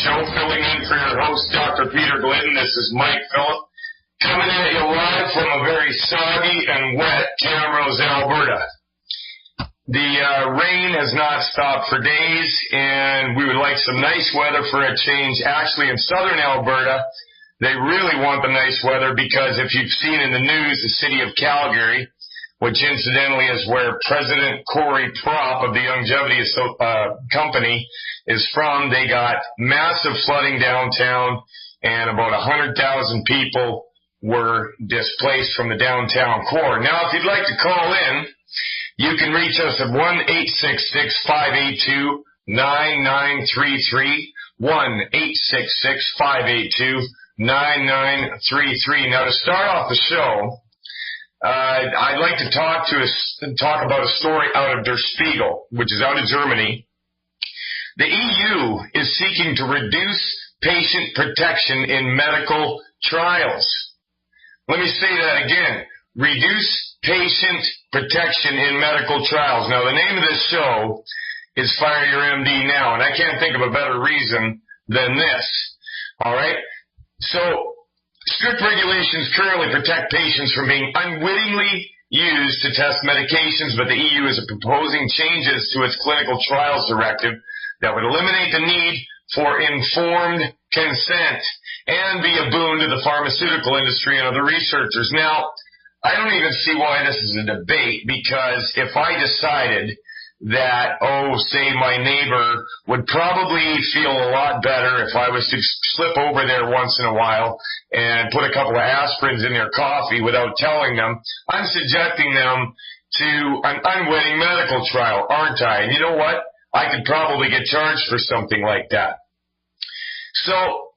show, filling in for your host, Dr. Peter Glidden. This is Mike Phillip, coming at you live from a very soggy and wet Camrose, Alberta. The rain has not stopped for days, and we would like some nice weather for a change. Actually, in southern Alberta, they really want the nice weather because if you've seen in the news, the city of Calgary, which incidentally is where President Corey Prop of the Longevity Company is from, they got massive flooding downtown, and about 100,000 people were displaced from the downtown core. Now, if you'd like to call in, you can reach us at 1-866-582-9933, 1-866-582-9933. Now, to start off the show, I'd like to talk about a story out of Der Spiegel, which is out of Germany. The EU is seeking to reduce patient protection in medical trials. Let me say that again. Reduce patient protection in medical trials. Now, the name of this show is Fire Your MD Now, and I can't think of a better reason than this. All right? So, strict regulations currently protect patients from being unwittingly used to test medications, but the EU is proposing changes to its clinical trials directive that would eliminate the need for informed consent and be a boon to the pharmaceutical industry and other researchers. Now, I don't even see why this is a debate, because if I decided that, say my neighbor would probably feel a lot better if I was to slip over there once in a while and put a couple of aspirins in their coffee without telling them, I'm subjecting them to an unwitting medical trial, aren't I? And you know what? I could probably get charged for something like that. So,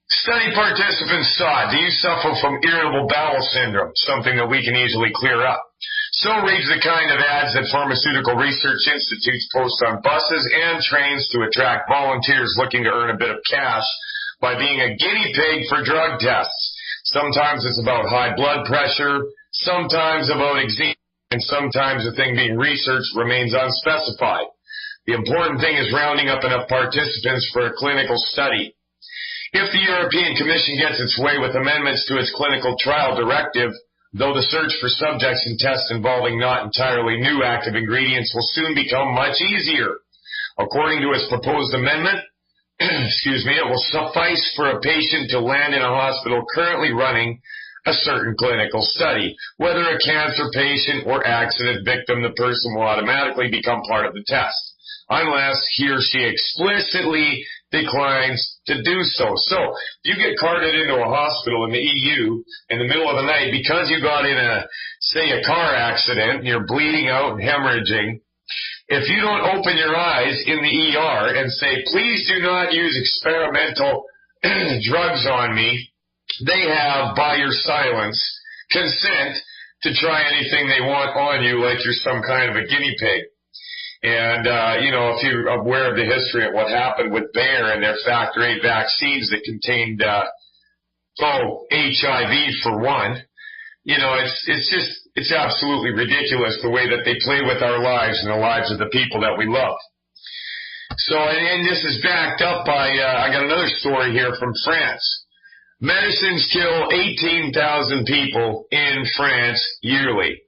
study participants saw, do you suffer from irritable bowel syndrome, something that we can easily clear up? So reads the kind of ads that pharmaceutical research institutes post on buses and trains to attract volunteers looking to earn a bit of cash by being a guinea pig for drug tests. Sometimes it's about high blood pressure, sometimes about eczema, and sometimes the thing being researched remains unspecified. The important thing is rounding up enough participants for a clinical study. If the European Commission gets its way with amendments to its clinical trial directive, though the search for subjects in tests involving not entirely new active ingredients will soon become much easier. According to its proposed amendment, it will suffice for a patient to land in a hospital currently running a certain clinical study. Whether a cancer patient or accident victim, the person will automatically become part of the test, unless he or she explicitly declines to do so. So, you get carted into a hospital in the EU in the middle of the night because you got in a car accident and you're bleeding out and hemorrhaging. If you don't open your eyes in the ER and say, please do not use experimental drugs on me, they have, by your silence, consent to try anything they want on you like you're some kind of a guinea pig. And, if you're aware of the history of what happened with Bayer and their Factor VIII vaccines that contained, HIV for one, it's absolutely ridiculous the way that they play with our lives and the lives of the people that we love. So, and this is backed up by, I got another story here from France. Medicines kill 18,000 people in France yearly.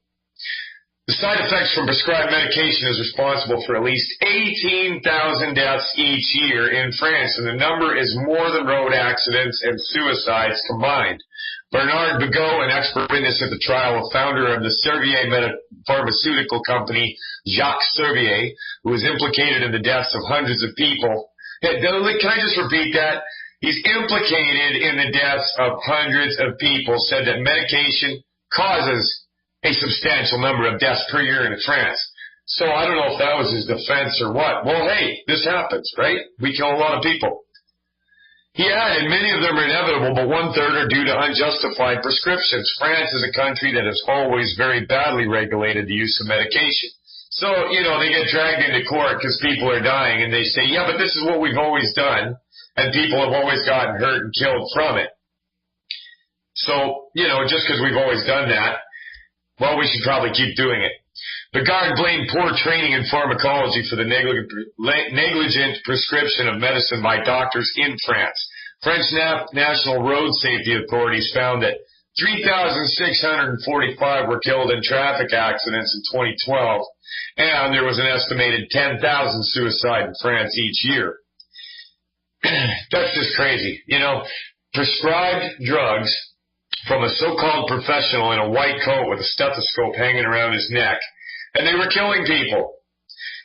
The side effects from prescribed medication is responsible for at least 18,000 deaths each year in France, and the number is more than road accidents and suicides combined. Bernard Bigot, an expert witness at the trial, a founder of the Servier pharmaceutical company, Jacques Servier, who was implicated in the deaths of hundreds of people. Can I just repeat that? He's implicated in the deaths of hundreds of people, said that medication causes a substantial number of deaths per year in France. So I don't know if that was his defense or what. Well, hey, this happens, right? We kill a lot of people. He added, many of them are inevitable, but one-third are due to unjustified prescriptions. France is a country that has always very badly regulated the use of medication. So, they get dragged into court because people are dying, and they say, yeah, but this is what we've always done, and people have always gotten hurt and killed from it. So, just because we've always done that, well, we should probably keep doing it. The guard blamed poor training in pharmacology for the negligent prescription of medicine by doctors in France. French National Road Safety Authorities found that 3,645 were killed in traffic accidents in 2012, and there was an estimated 10,000 suicides in France each year. That's just crazy. You know, prescribed drugs from a so-called professional in a white coat with a stethoscope hanging around his neck, and they were killing people.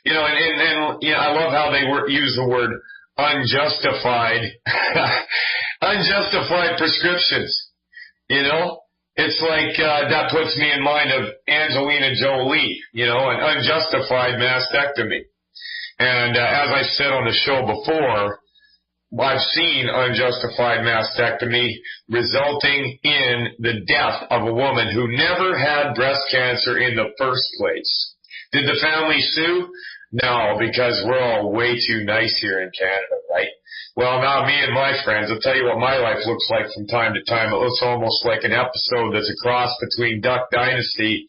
You know, and you know, I love how they use the word unjustified, unjustified prescriptions. You know, it's like that puts me in mind of Angelina Jolie, you know, an unjustified mastectomy. And as I said on the show before, I've seen unjustified mastectomy resulting in the death of a woman who never had breast cancer in the first place. Did the family sue? No, because we're all way too nice here in Canada, right? Well, now me and my friends, I'll tell you what my life looks like from time to time. It looks almost like an episode that's a cross between Duck Dynasty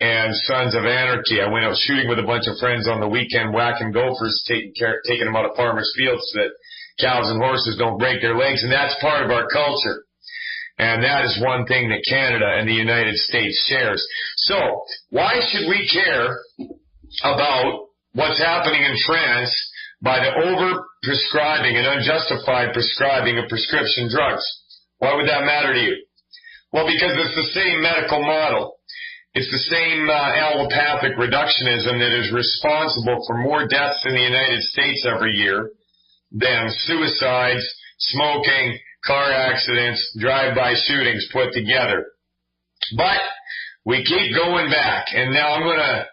and Sons of Anarchy. I went out shooting with a bunch of friends on the weekend, whacking gophers, taking them out of farmers' fields so that cows and horses don't break their legs, and that's part of our culture. And that is one thing that Canada and the United States shares. So, why should we care about what's happening in France by the over-prescribing and unjustified prescribing of prescription drugs? Why would that matter to you? Well, because it's the same medical model. It's the same allopathic reductionism that is responsible for more deaths in the United States every year than suicides, smoking, car accidents, drive-by shootings put together. But we keep going back, and now I'm going to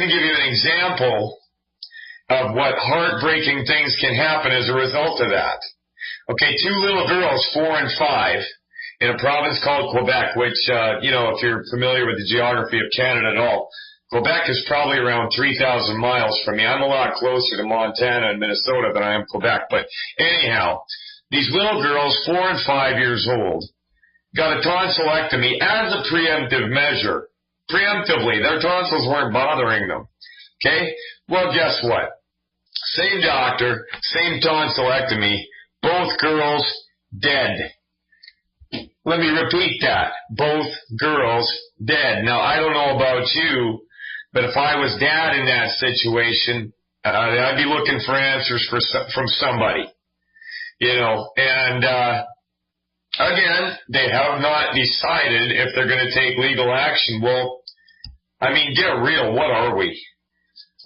give you an example of what heartbreaking things can happen as a result of that. Okay, two little girls, 4 and 5, in a province called Quebec, which, you know, if you're familiar with the geography of Canada at all, Quebec is probably around 3,000 miles from me. I'm a lot closer to Montana and Minnesota than I am Quebec. But anyhow, these little girls, 4 and 5 years old, got a tonsillectomy as a preemptive measure. Preemptively, their tonsils weren't bothering them. Okay? Well, guess what? Same doctor, same tonsillectomy, both girls dead. Let me repeat that. Both girls dead. Now, I don't know about you, but if I was dad in that situation, I'd be looking for answers from somebody. You know, and again, they have not decided if they're going to take legal action. Well, I mean, get real. What are we?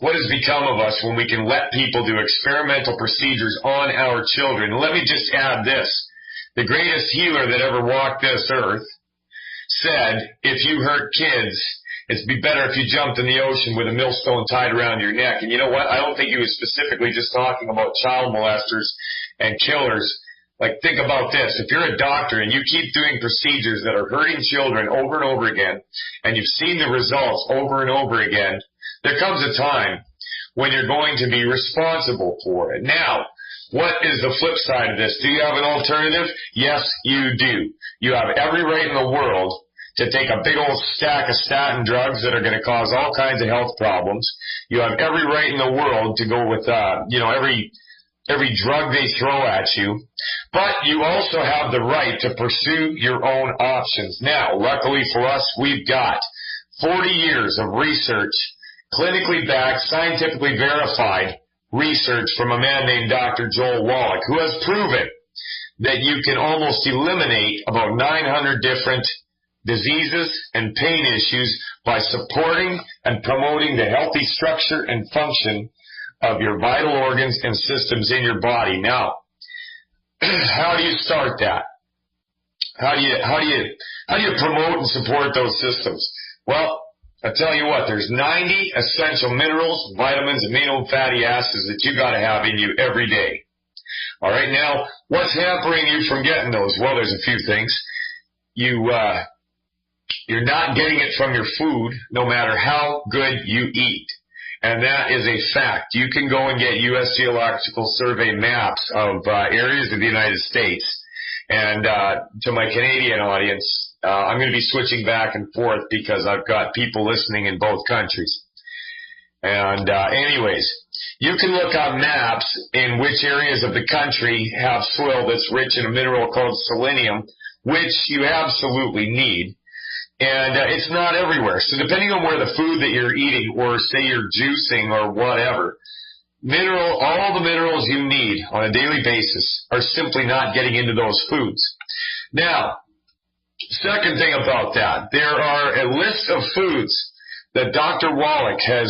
What has become of us when we can let people do experimental procedures on our children? And let me just add this. The greatest healer that ever walked this earth said, if you hurt kids, it'd be better if you jumped in the ocean with a millstone tied around your neck. And you know what? I don't think he was specifically just talking about child molesters and killers. Like, think about this. If you're a doctor and you keep doing procedures that are hurting children over and over again, and you've seen the results over and over again, there comes a time when you're going to be responsible for it. Now, what is the flip side of this? Do you have an alternative? Yes, you do. You have every right in the world to take a big old stack of statin drugs that are going to cause all kinds of health problems. You have every right in the world to go with, you know, every drug they throw at you. But you also have the right to pursue your own options. Now, luckily for us, we've got 40 years of research, clinically backed, scientifically verified research from a man named Dr. Joel Wallach, who has proven that you can almost eliminate about 900 different diseases and pain issues by supporting and promoting the healthy structure and function of your vital organs and systems in your body. Now, how do you start that? How do you promote and support those systems? Well, I tell you what, there's 90 essential minerals, vitamins, amino and fatty acids that you got to have in you every day. All right, now, what's hampering you from getting those? Well, there's a few things. You're not getting it from your food, no matter how good you eat. And that is a fact. You can go and get U.S. Geological Survey maps of areas of the United States. And to my Canadian audience, I'm going to be switching back and forth because I've got people listening in both countries. And anyways, you can look on maps in which areas of the country have soil that's rich in a mineral called selenium, which you absolutely need. And it's not everywhere. So depending on where the food that you're eating, or say you're juicing or whatever, all the minerals you need on a daily basis are simply not getting into those foods. Now, second thing about that, there are a list of foods that Dr. Wallach has,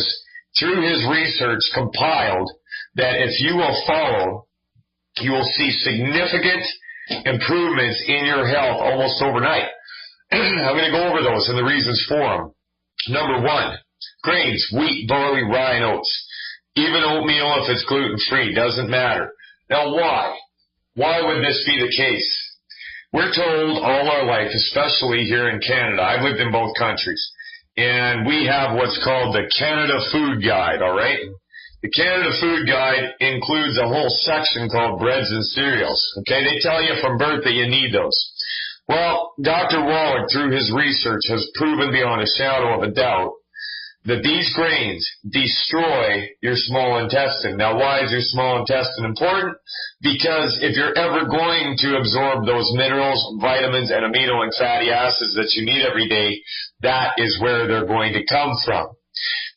through his research, compiled that if you will follow, you will see significant improvements in your health almost overnight. I'm going to go over those and the reasons for them. Number one, grains, wheat, barley, rye, and oats. Even oatmeal, if it's gluten-free, doesn't matter. Now, why? Why would this be the case? We're told all our life, especially here in Canada, I've lived in both countries, and we have what's called the Canada Food Guide, all right? The Canada Food Guide includes a whole section called breads and cereals, okay? They tell you from birth that you need those. Well, Dr. Wallach, through his research, has proven beyond a shadow of a doubt that these grains destroy your small intestine. Now, why is your small intestine important? Because if you're ever going to absorb those minerals, vitamins, and amino and fatty acids that you need every day, that is where they're going to come from.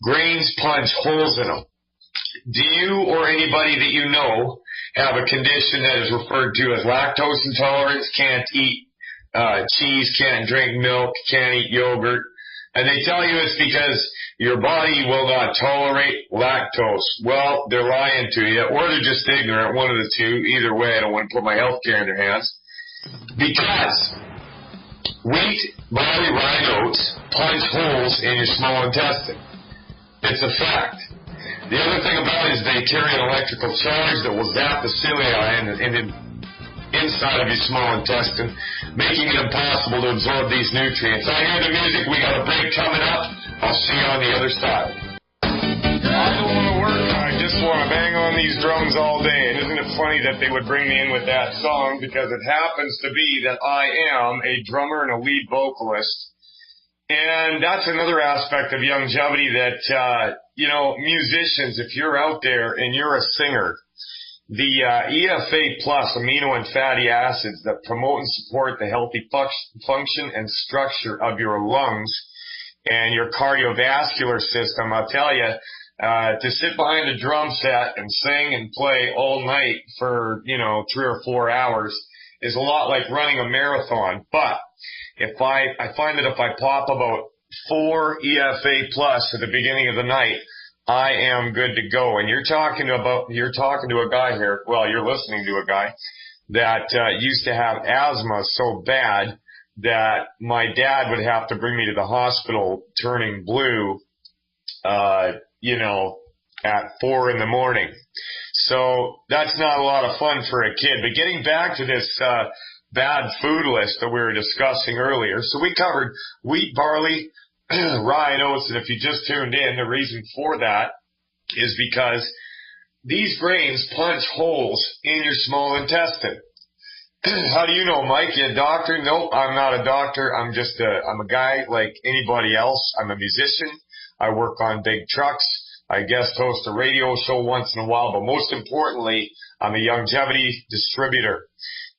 Grains punch holes in them. Do you or anybody that you know have a condition that is referred to as lactose intolerance, can't eat cheese, can't drink milk, can't eat yogurt? And they tell you it's because your body will not tolerate lactose. Well, they're lying to you, or they're just ignorant, one of the two. Either way, I don't want to put my health care in their hands. Because wheat, barley, rye, and oats punch holes in your small intestine. It's a fact. The other thing about it is they carry an electrical charge that will zap the cilia inside of your small intestine, making it impossible to absorb these nutrients. I hear the music. We got a break coming up. I'll see you on the other side. I don't want to work. I just want to bang on these drums all day. And isn't it funny that they would bring me in with that song? Because it happens to be that I am a drummer and a lead vocalist. And that's another aspect of longevity that, musicians, if you're out there and you're a singer, the EFA plus amino and fatty acids that promote and support the healthy function and structure of your lungs and your cardiovascular system, I'll tell you, to sit behind a drum set and sing and play all night for, 3 or 4 hours is a lot like running a marathon. But if I find that if I pop about 4 EFA plus at the beginning of the night, I am good to go. And you're talking to a guy here. Well, you're listening to a guy that used to have asthma so bad that my dad would have to bring me to the hospital turning blue, at 4 in the morning. So that's not a lot of fun for a kid. But getting back to this bad food list that we were discussing earlier. So we covered wheat, barley, rye, and oats. And if you just tuned in, the reason for that is because these grains punch holes in your small intestine. How do you know, Mike? You a doctor? Nope, I'm not a doctor. I'm a guy like anybody else. I'm a musician. I work on big trucks. I guest host a radio show once in a while, but most importantly, I'm a longevity distributor.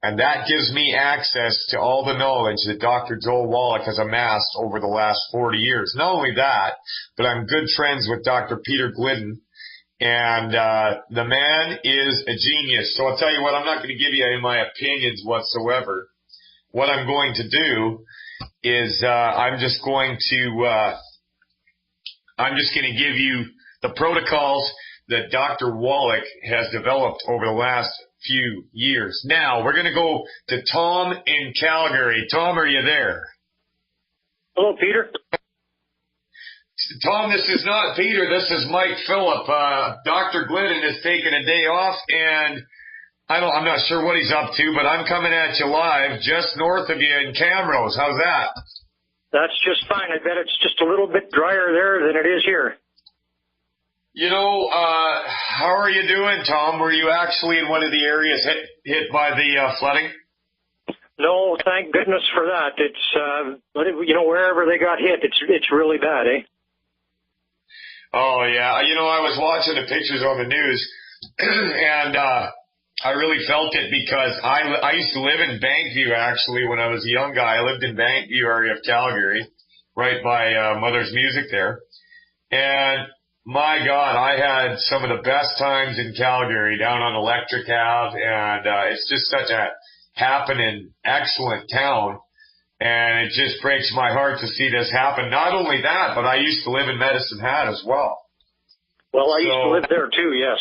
And that gives me access to all the knowledge that Dr. Joel Wallach has amassed over the last 40 years. Not only that, but I'm good friends with Dr. Peter Glidden, and the man is a genius. So I'll tell you what, I'm not going to give you any of my opinions whatsoever. What I'm going to do is I'm just going to give you the protocols that Dr. Wallach has developed over the last few years. Now, we're going to go to Tom in Calgary. Tom, are you there? Hello, Peter. Tom, this is not Peter. This is Mike Phillip. Dr. Glidden has taken a day off, and I'm not sure what he's up to, but I'm coming at you live just north of you in Camrose. How's that? That's just fine. I bet it's just a little bit drier there than it is here. How are you doing, Tom? Were you actually in one of the areas hit by the flooding? No, thank goodness for that. It's, wherever they got hit, it's really bad, eh? Oh, yeah. I was watching the pictures on the news, and I really felt it because I used to live in Bankview, actually, when I was a young guy. I lived in Bankview area of Calgary, right by Mother's Music there. And my God, I had some of the best times in Calgary down on Electric Ave, and it's just such a happening, excellent town. And it just breaks my heart to see this happen. Not only that, but I used to live in Medicine Hat as well. Well, I used to live there too, yes.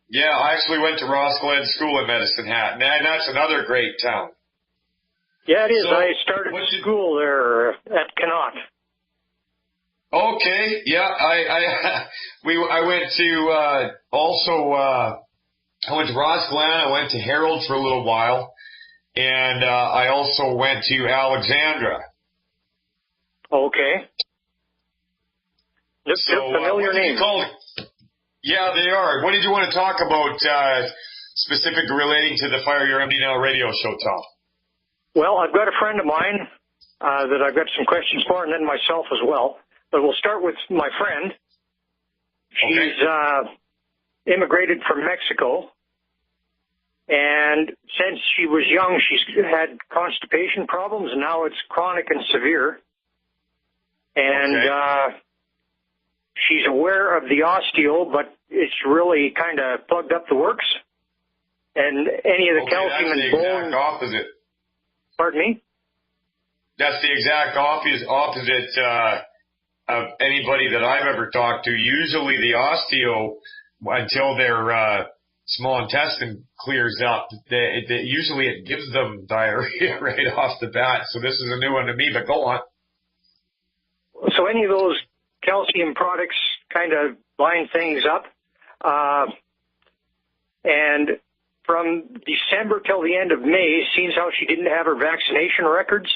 Yeah, I actually went to Ross Glen School in Medicine Hat, and that's another great town. Yeah, it is. So, I started school there at Connaught. Okay, yeah, I went to I went to Ross Glen. I went to Herald for a little while. And I also went to Alexandra. Okay. So, familiar name. Yeah, they are. What did you want to talk about specifically relating to the Fire Your MD Now radio show, Tom? Well, I've got a friend of mine that I've got some questions for, and then myself as well. But we'll start with my friend. She's immigrated from Mexico. And since she was young, she's had constipation problems, and now it's chronic and severe. And she's aware of the osteo, but it's really kind of plugged up the works. And any of the calcium and bone... That's the exact opposite. Pardon me? That's the exact opposite of anybody that I've ever talked to. Usually the osteo, until their small intestine clears up, usually it gives them diarrhea right off the bat. So this is a new one to me, but go on. So any of those calcium products kind of line things up. And from December till the end of May, seeing how she didn't have her vaccination records,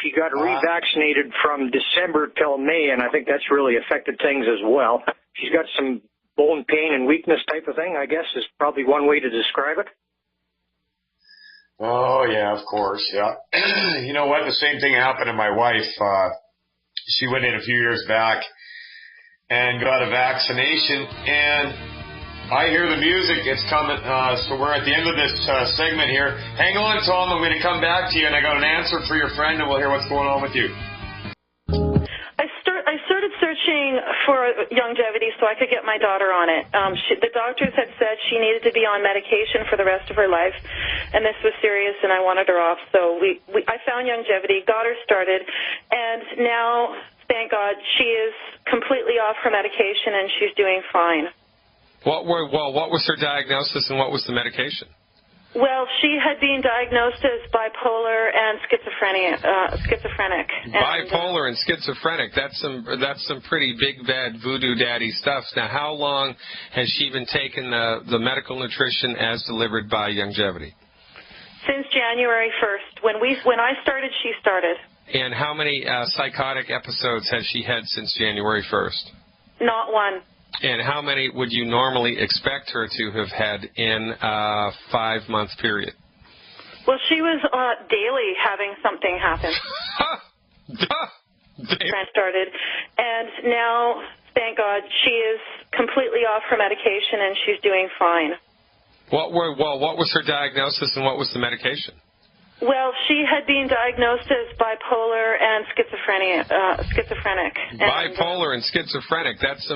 she got revaccinated from December till May, and I think that's really affected things as well. She's got some bone pain and weakness type of thing, I guess, is probably one way to describe it. Oh, yeah, of course, yeah. You know what? The same thing happened to my wife. She went in a few years back and got a vaccination, and I hear the music. It's coming. So we're at the end of this segment here. Hang on, Tom. I'm going to come back to you, and I got an answer for your friend, and we'll hear what's going on with you. I started searching for longevity so I could get my daughter on it. The doctors had said she needed to be on medication for the rest of her life, and this was serious, and I wanted her off. So I found longevity, got her started, and now, thank God, she is completely off her medication, and she's doing fine. What was her diagnosis, and what was the medication? Well, she had been diagnosed as bipolar and schizophrenic. Bipolar and schizophrenic. That's some pretty big bad voodoo daddy stuff. Now, how long has she been taking the medical nutrition as delivered by Longevity? Since January 1st. When I started, she started. And how many psychotic episodes has she had since January 1st? Not one. And how many would you normally expect her to have had in a 5-month period? Well, she was daily having something happen. I started, and now, thank God, she is completely off her medication, and she's doing fine. What was her diagnosis, and what was the medication? Well, she had been diagnosed as bipolar and schizophrenic. Bipolar and schizophrenic. That's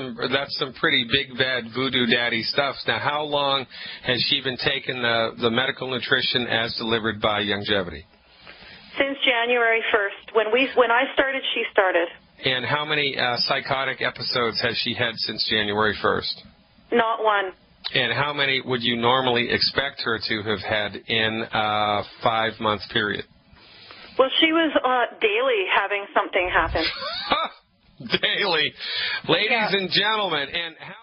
some pretty big bad voodoo daddy stuff. Now, how long has she been taking the medical nutrition as delivered by Longevity? Since January 1st. When I started, she started. And how many psychotic episodes has she had since January 1st? Not one. And how many would you normally expect her to have had in a 5-month period? Well, she was daily having something happen. Daily. Ladies and gentlemen, and how...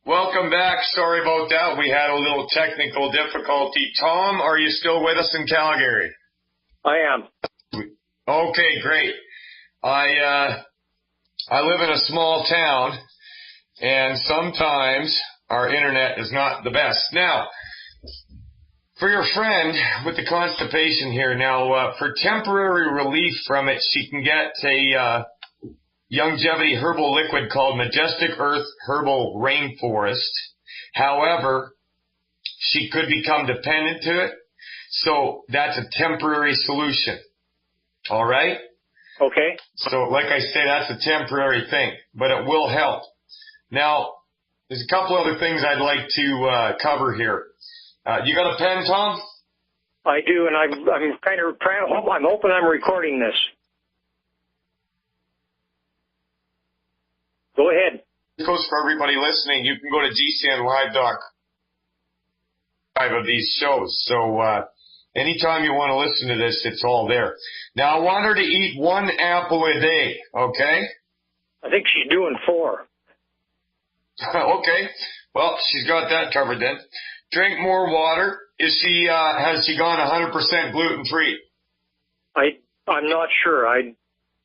Welcome back. Sorry about that. We had a little technical difficulty. Tom, are you still with us in Calgary? I am. Okay, great. I live in a small town, and sometimes our internet is not the best. Now, For your friend with the constipation here, now, for temporary relief from it, she can get a Youngevity herbal liquid called Majestic Earth Herbal Rainforest. However, she could become dependent to it, so that's a temporary solution. All right? Okay. So, like I say, that's a temporary thing, but it will help. Now, there's a couple other things I'd like to cover here. You got a pen, Tom? I do, and I'm kind of trying. I'm hoping I'm recording this. Go ahead. This goes for everybody listening. You can go to GCNlive.com of these shows. So anytime you want to listen to this, it's all there. Now, I want her to eat 1 apple a day, okay? I think she's doing 4. Okay. Well, she's got that covered then. Drink more water. Has she gone 100% gluten free? I'm not sure.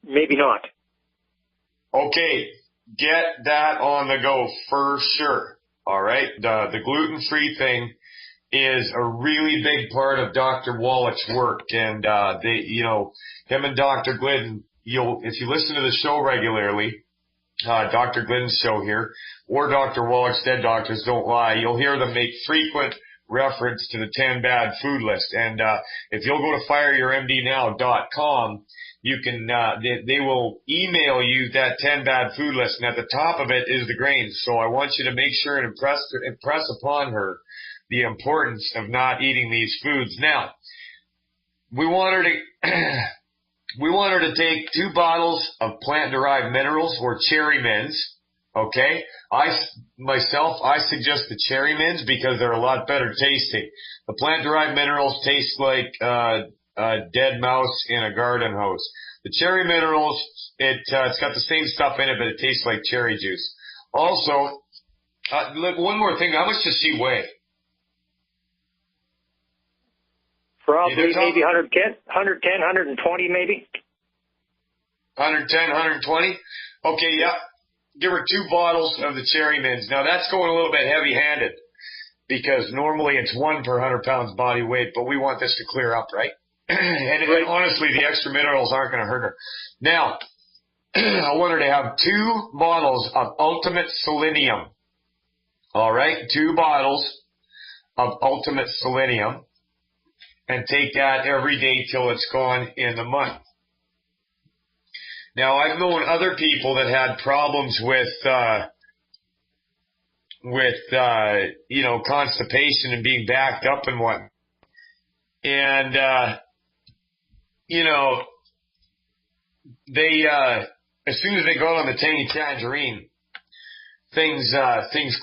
Maybe not. Okay. Get that on the go for sure. All right. The gluten free thing is a really big part of Dr. Wallach's work, and him and Dr. Glidden. If you listen to the show regularly, Dr. Glidden's show here, or Dr. Wallach's Dead Doctors Don't Lie, you'll hear them make frequent reference to the 10 bad food list. And if you'll go to fireyourmdnow.com, you can they will email you that 10 bad food list, and at the top of it is the grains. So I want you to make sure and impress upon her the importance of not eating these foods. Now, we want her to take 2 bottles of plant-derived minerals or cherry mints. Okay, I suggest the cherry mints because they're a lot better tasting. The plant-derived minerals taste like a dead mouse in a garden hose. The cherry minerals, it's got the same stuff in it, but it tastes like cherry juice. Also, look, one more thing. How much does she weigh? Probably maybe 110, 120 maybe. 110, 120? Okay, yeah. Give her 2 bottles of the cherry mints. Now, that's going a little bit heavy-handed because normally it's 1 per 100 pounds body weight, but we want this to clear up, right? And honestly, the extra minerals aren't going to hurt her. Now, I want her to have 2 bottles of Ultimate Selenium. All right? 2 bottles of Ultimate Selenium. And take that every day till it's gone in the month. Now, I've known other people that had problems with constipation and being backed up and whatnot. And, they, as soon as they got on the tangy tangerine, things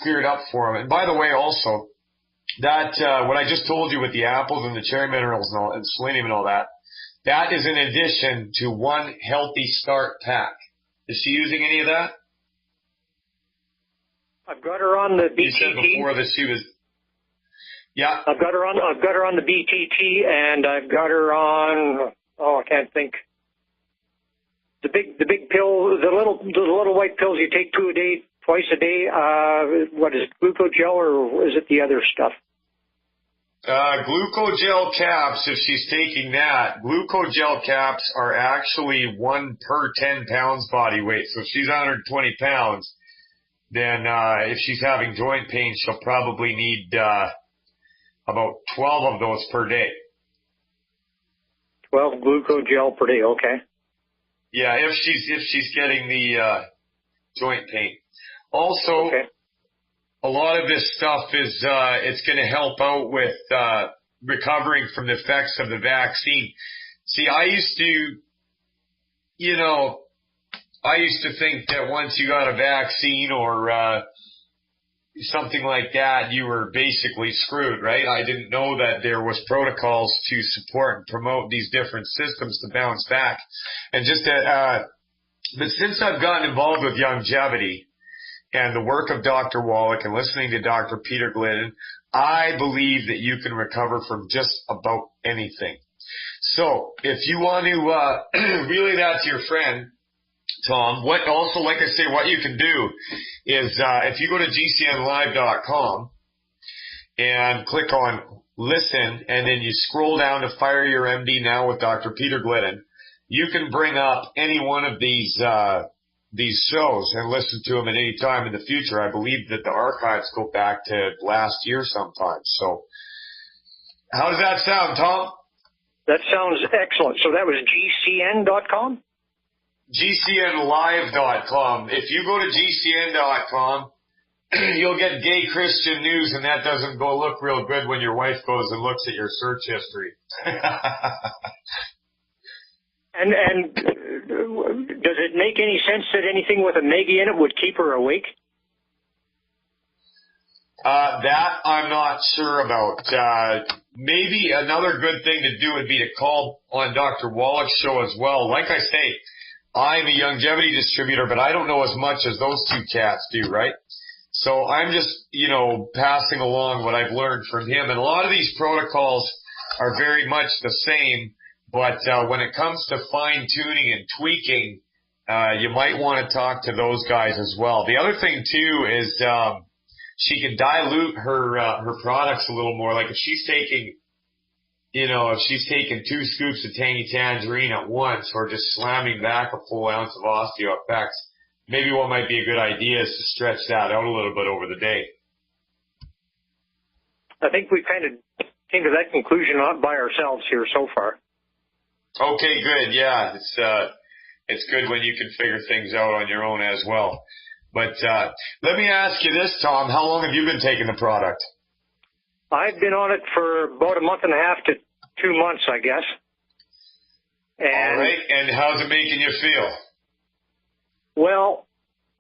cleared up for them. And by the way, also, that, what I just told you with the apples and the cherry minerals and all, and selenium and all that, that is in addition to 1 Healthy Start pack. Is she using any of that? I've got her on the BTT. You said before that she was. Yeah. I've got her on the BTT, and I've got her on. Oh, I can't think. The big pill, the little white pills you take 2 a day, twice a day. What is it, glucogel, or is it the other stuff? Glucogel caps, if she's taking that, glucogel caps are actually 1 per 10 pounds body weight. So if she's 120 pounds, then if she's having joint pain, she'll probably need about 12 of those per day. 12 glucogel per day, okay. Yeah, if she's getting the joint pain. Also, okay. A lot of this stuff is it's going to help out with recovering from the effects of the vaccine. See, I used to think that once you got a vaccine or something like that, you were basically screwed, right? I didn't know that there was protocols to support and promote these different systems to bounce back. And but since I've gotten involved with Youngevity and the work of Dr. Wallach and listening to Dr. Peter Glidden, I believe that you can recover from just about anything. So if you want to relay that to your friend, Tom, what you can do is if you go to GCNlive.com and click on listen, and then you scroll down to Fire Your MD Now with Dr. Peter Glidden, you can bring up any one of these shows and listen to them at any time in the future. I believe that the archives go back to last year sometime. So how does that sound, Tom? That sounds excellent. So that was gcn.com? gcnlive.com. If you go to gcn.com, you'll get gay Christian news, and that doesn't look real good when your wife goes and looks at your search history. And does it make any sense that anything with a mega in it would keep her awake? That I'm not sure about. Maybe another good thing to do would be to call on Dr. Wallach's show as well. Like I say, I'm a longevity distributor, but I don't know as much as those two cats do, right? So I'm just, passing along what I've learned from him. And a lot of these protocols are very much the same, but when it comes to fine-tuning and tweaking, you might want to talk to those guys as well. The other thing, too, is she can dilute her products a little more. Like if she's taking 2 scoops of Tangy Tangerine at once, or just slamming back a full ounce of OsteoFX, maybe what might be a good idea is to stretch that out a little bit over the day. I think we kind of came to that conclusion not by ourselves here so far. Okay, good. Yeah, it's good when you can figure things out on your own as well. But let me ask you this, Tom. How long have you been taking the product? I've been on it for about a month and a half to 2 months, I guess. And, all right. And how's it making you feel? Well,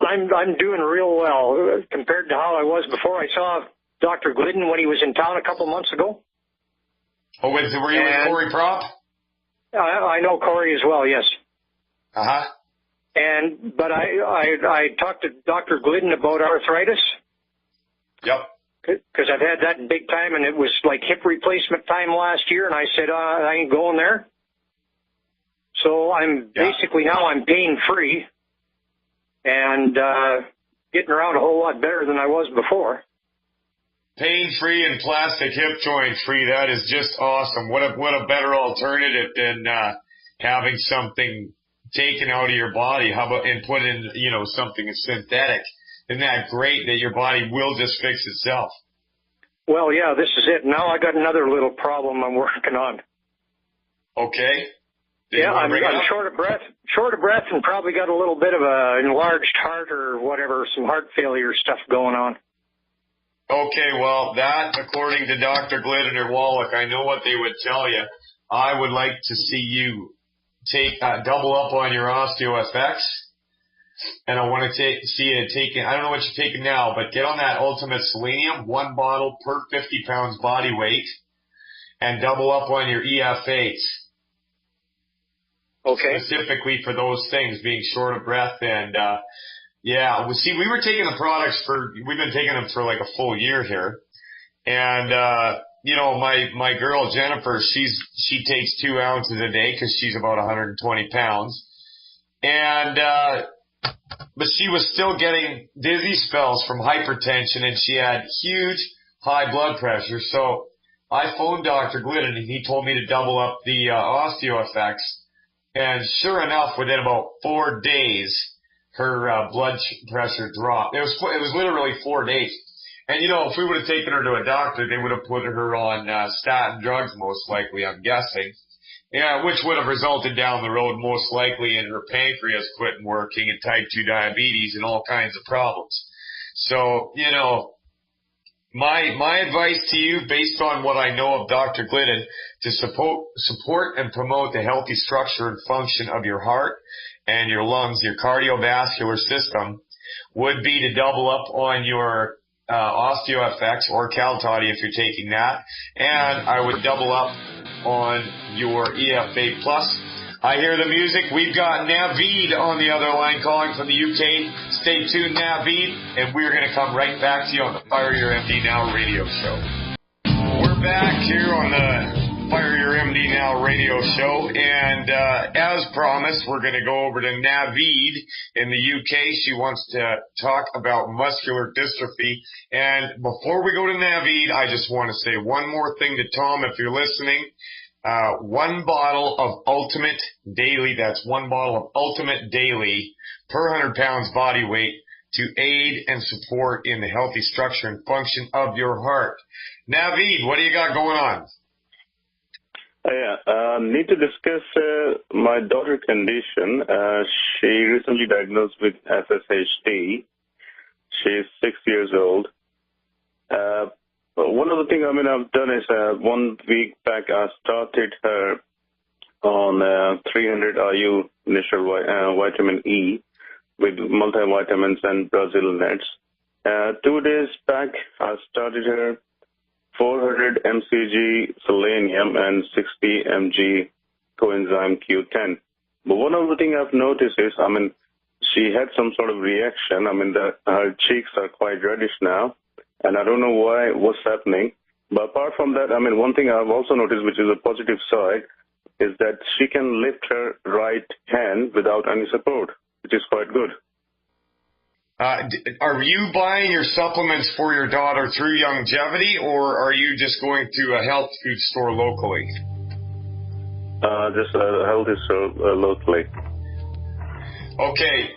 I'm doing real well compared to how I was before. I saw Dr. Glidden when he was in town a couple months ago. Oh, were you with Corey Prop? I know Corey as well, yes. Uh-huh. But I talked to Dr. Glidden about arthritis. Yep. Because I've had that big time, and it was like hip replacement time last year, and I said, I ain't going there. So basically now I'm pain-free and getting around a whole lot better than I was before. Pain-free and plastic hip joint-free, that is just awesome. What a better alternative than having something taken out of your body. How about and put in, something synthetic? Isn't that great that your body will just fix itself? Well, yeah, this is it. Now I got another little problem I'm working on. Okay. I'm short of breath, and probably got a little bit of a enlarged heart or whatever, some heart failure stuff going on. Okay, well, that, according to Dr. Glidden or Wallach, I know what they would tell you. I would like to see you take double up on your OsteoFX. And I want to see you taking, I don't know what you're taking now, but get on that Ultimate Selenium, 1 bottle per 50 pounds body weight, and double up on your EFAs. Okay. Specifically for those things, being short of breath and, we were taking the products we've been taking them for like a full year here. And, my girl Jennifer, she takes 2 ounces a day because she's about 120 pounds. And, but she was still getting dizzy spells from hypertension, and she had huge high blood pressure. So I phoned Dr. Glidden, and he told me to double up the OsteoFX. And sure enough, within about 4 days, her blood pressure dropped. It was literally 4 days. And, if we would have taken her to a doctor, they would have put her on statin drugs, most likely, I'm guessing. Yeah, which would have resulted down the road most likely in her pancreas quitting working and type 2 diabetes and all kinds of problems. So, my advice to you, based on what I know of Dr. Glidden, to support and promote the healthy structure and function of your heart and your lungs, your cardiovascular system, would be to double up on your OsteoFX or Cal-Toddy if you're taking that, and I would double up on your EFA Plus. I hear the music. We've got Naveed on the other line calling from the UK. Stay tuned, Naveed, and we're going to come right back to you on the Fire Your MD Now radio show. We're back here on the the Fire Your MD Now radio show, and as promised, we're going to go over to Naveed in the UK. She wants to talk about muscular dystrophy. And before we go to Naveed, I just want to say one more thing to Tom, if you're listening. One bottle of Ultimate Daily, that's one bottle of Ultimate Daily per 100 pounds body weight to aid and support in the healthy structure and function of your heart. Naveed, what do you got going on? Need to discuss my daughter's condition. She recently diagnosed with SSHD. She's 6 years old. One of the things I've done is 1 week back I started her on 300 IU initial vitamin E with multivitamins and Brazil nuts. 2 days back I started her 400 mcg selenium and 60 mg coenzyme Q10. But one of the things I've noticed is, she had some sort of reaction. Her cheeks are quite reddish now, and I don't know what's happening. But apart from that, one thing I've also noticed, which is a positive side, is that she can lift her right hand without any support, which is quite good. Are you buying your supplements for your daughter through Longevity, or are you just going to a health food store locally? Just a health food store locally. Okay,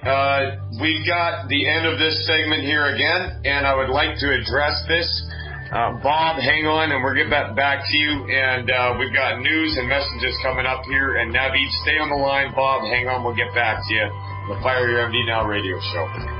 we've got the end of this segment here again, and I would like to address this. Bob, hang on, and we'll get back to you. And we've got news and messages coming up here. And Naveed, stay on the line. Bob, hang on, we'll get back to you. The Fire Your MD Now radio show.